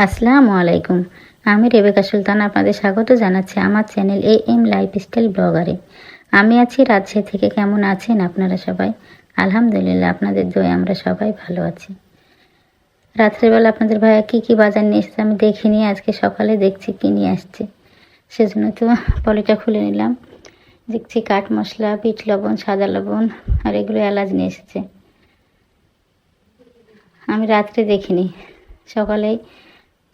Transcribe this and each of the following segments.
আসসালামু আলাইকুম। আমি রেবেকা সুলতান আপনাদের স্বাগত জানাচ্ছি আমার চ্যানেল AM লাইফস্টাইল ব্লগারে। আমি আছি রাজশাহী থেকে। কেমন আছেন আপনারা সবাই? আলহামদুলিল্লাহ, আপনাদের দোয়ায় আমরা সবাই ভালো আছি। রাত্রেবেলা আপনাদের ভাইয়া কী বাজার নিয়ে এসেছে আমি দেখিনি, আজকে সকালে দেখছি কী নিয়ে আসছে। সেজন্য তো পলিটা খুলে নিলাম। দেখছি কাঠ মশলা, বিট লবণ, সাদা লবণ আর এগুলো এলাচ নিয়ে এসেছে। আমি রাত্রে দেখিনি, সকালেই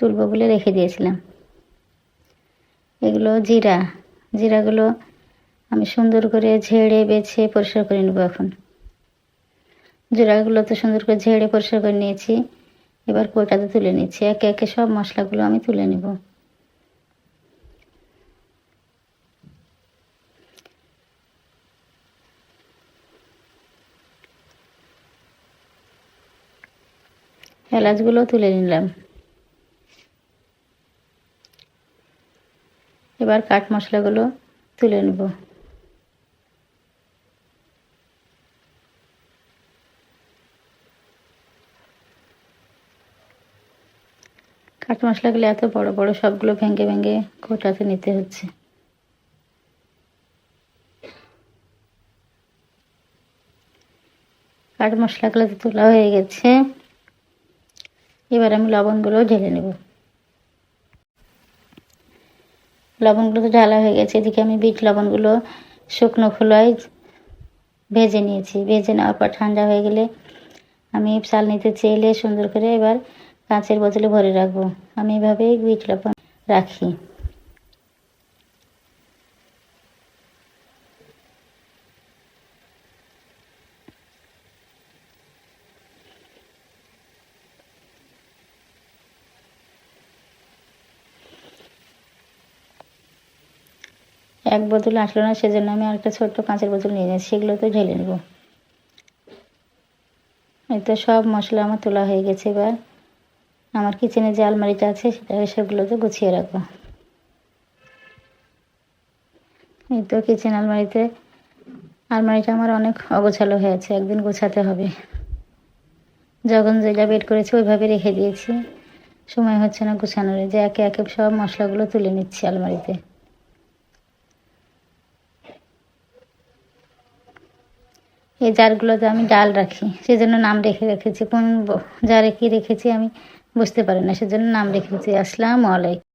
তুলব বলে রেখে দিয়েছিলাম। এগুলো জিরাগুলো আমি সুন্দর করে ঝেড়ে বেছে পরিষ্কার করে নেব। এখন জিরাগুলো তো সুন্দর করে ঝেড়ে পরিষ্কার করে নিয়েছি, এবার কৌটাতে তুলে নিচ্ছি। একে একে সব মশলাগুলো আমি তুলে নেব। এলাচগুলো তুলে নিলাম। এবার কাঠ মশলাগুলো তুলে নেব। কাঠ মশলাগুলো এত বড় বড়, সবগুলো ভেঙে ভেঙে কৌটাতে নিতে হচ্ছে। কাঠ মশলাগুলো তো তোলা হয়ে গেছে, এবার আমি লবণগুলো ঢেলে নেব। লবণগুলো তো ঢালা হয়ে গেছে। এদিকে আমি বিট লবণগুলো শুকনো খোলায় ভেজে নিয়েছি। ভেজে নেওয়ার পর ঠান্ডা হয়ে গেলে আমি চালনিতে চেলে সুন্দর করে এবার কাঁচের বোতলে ভরে রাখবো। আমি এভাবেই বিট লবণ রাখি। এক বোতল আসলো না, সেজন্য আমি আরেকটা ছোট্ট কাঁচের বোতল নিয়ে যাচ্ছি, সেগুলো তো ঢেলে নেব। এই তো সব মশলা আমার তোলা হয়ে গেছে। এবার আমার কিচেনে যে আলমারিটা আছে সেটা সেগুলোতে গুছিয়ে রাখবো। এই তো কিচেন আলমারিটা আমার অনেক অগোছালো হয়েছে, একদিন গোছাতে হবে। যখন যেটা বের করেছি ওইভাবে রেখে দিয়েছি, সময় হচ্ছে না গোছানোর। যে একে একে সব মশলাগুলো তুলে নিচ্ছি আলমারিতে। এই জারগুলোতে আমি ডাল রাখি, সেজন্য নাম রেখেছি। কোন জারে কি রেখেছি আমি বুঝতে পারি না, সেজন্য নাম রেখেছি। আসসালামু আলাইকুম।